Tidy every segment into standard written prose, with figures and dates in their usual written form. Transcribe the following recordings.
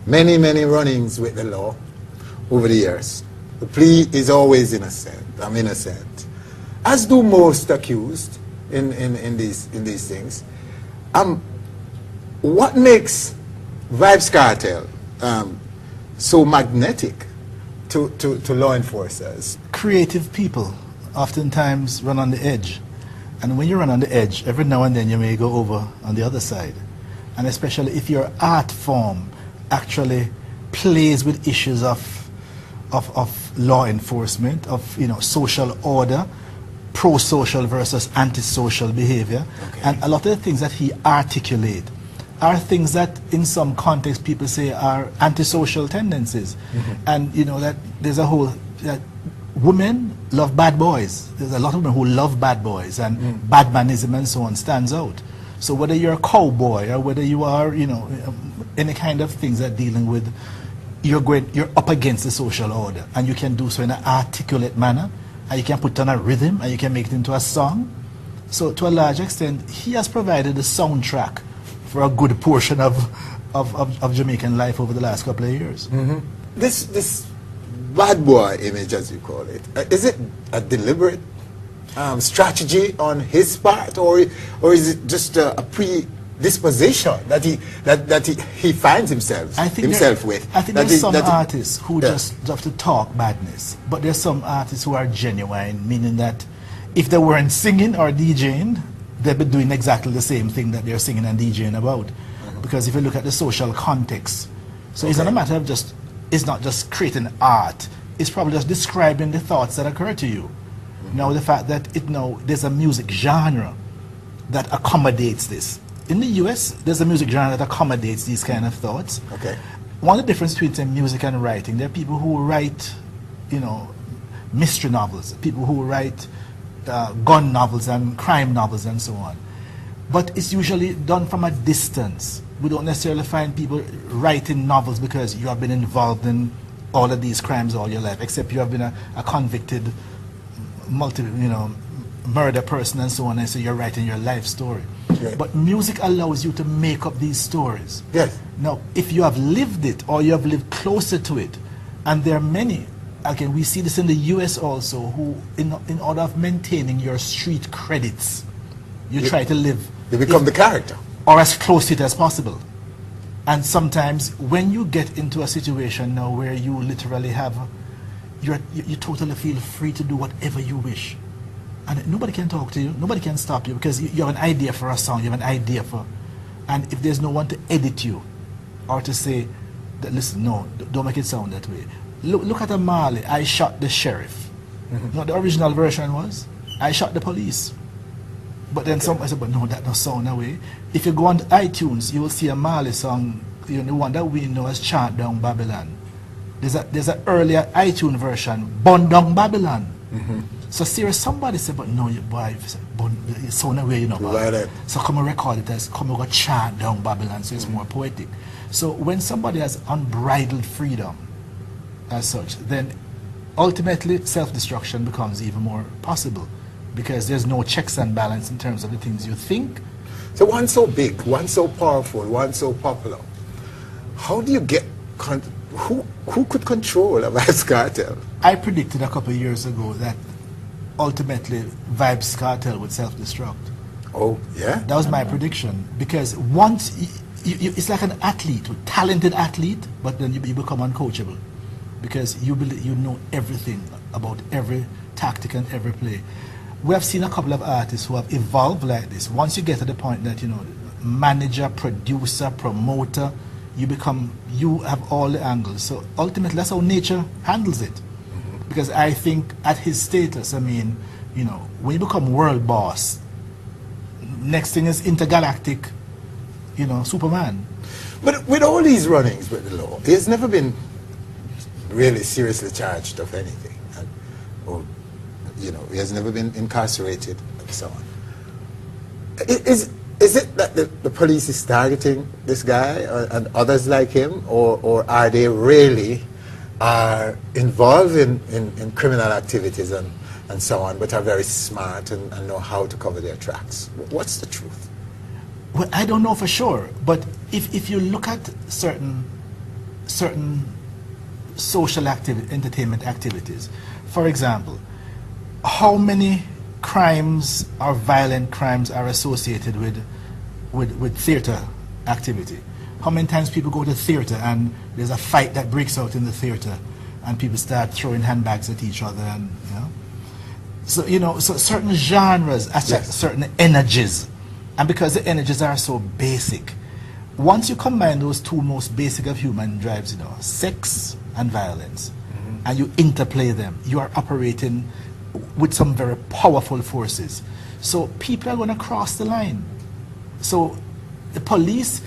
many, many run-ins with the law over the years. The plea is always innocent. I'm innocent, as do most accused in these things. What makes Vybz Kartel so magnetic to law enforcers? Creative people oftentimes run on the edge. And when you run on the edge, every now and then you may go over on the other side. And especially if your art form actually plays with issues of law enforcement, of social order, pro-social versus anti-social behavior. Okay. And a lot of the things that he articulate are things that in some context people say are antisocial tendencies. And that there's a whole, that women love bad boys. There's a lot of women who love bad boys, and badmanism and so on stands out. So whether you're a cowboy or whether you are, any kind of things that dealing with, you're up against the social order, and you can do so in an articulate manner, and you can put on a rhythm, and you can make it into a song. So to a large extent, he has provided a soundtrack for a good portion of Jamaican life over the last couple of years. This bad boy image, as you call it, is it a deliberate strategy on his part, or is it just a predisposition that he finds himself with? I think there's some artists who just have to talk badness, but there's some artists who are genuine, meaning that if they weren't singing or DJing, they'd be doing exactly the same thing that they're singing and DJing about. Because if you look at the social context, so it's not a matter of it's not just creating art, it's probably just describing the thoughts that occur to you. Now the fact that there's a music genre that accommodates this. In the US, there's a music genre that accommodates these kind of thoughts. Okay. One of the difference between music and writing, there are people who write, mystery novels, people who write gun novels and crime novels and so on. But it's usually done from a distance. We don't necessarily find people writing novels because you have been involved in all of these crimes all your life, except you have been a convicted murder person and so on, and so you're writing your life story. Okay. But music allows you to make up these stories. Yes. Now, if you have lived it or you have lived closer to it, and there are many, again, we see this in the US also, who in order of maintaining your street credits, you try to live. You become the character. Or as close to it as possible. And sometimes when you get into a situation now where you literally have, you totally feel free to do whatever you wish. And nobody can talk to you, nobody can stop you, because you have an idea for a song, you have an idea for, and if there's no one to edit you, or to say, that, listen, no, don't make it sound that way. Look at a Marley, I shot the sheriff. You know what the original version was? I shot the police. But then somebody said, but no, that don't sound that way. If you go on iTunes, you will see a Marley song, the one that we know as Chant Down Babylon. There's an earlier iTunes version, Burn Down Babylon. So serious, somebody said, but no, boy, it's sound that way, Right. So come and record it as, come and chant down Babylon, so it's more poetic. So when somebody has unbridled freedom as such, then ultimately self-destruction becomes even more possible, because there's no checks and balance in terms of the things you think. So one so big, one so powerful, one so popular, how do you get, who could control a Vybz Kartel? I predicted a couple of years ago that ultimately Vybz Kartel would self-destruct. Oh, yeah? That was my prediction, because once, it's like an athlete, a talented athlete, but then you become uncoachable, because you know everything about every tactic and every play. We have seen a couple of artists who have evolved like this. Once you get to the point that, manager, producer, promoter, you have all the angles. So ultimately, that's how nature handles it. Because I think at his status, when you become world boss, next thing is intergalactic, Superman. But with all these runnings with the law, he has never been really seriously charged of anything. He has never been incarcerated and so on. Is it that the police is targeting this guy and others like him, or are they really involved in criminal activities and so on, but are very smart and know how to cover their tracks? What's the truth? Well, I don't know for sure, but if you look at certain certain social entertainment activities. For example, how many crimes or violent crimes are associated with theater activity? How many times people go to theater and there's a fight that breaks out in the theater and people start throwing handbags at each other, and so certain genres attract certain energies, and because the energies are so basic, once you combine those two most basic of human drives, sex and violence, and you interplay them, you are operating with some very powerful forces. So people are going to cross the line. So the police,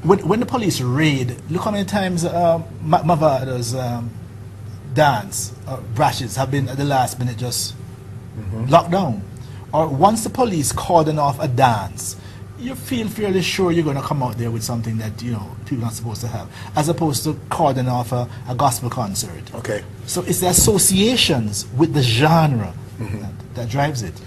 when the police raid, look how many times Mavada's dance or brashes have been at the last minute just locked down. Or once the police cordon off a dance, you feel fairly sure you're going to come out there with something that people aren't supposed to have, as opposed to cordon off a gospel concert. Okay. So it's the associations with the genre that drives it.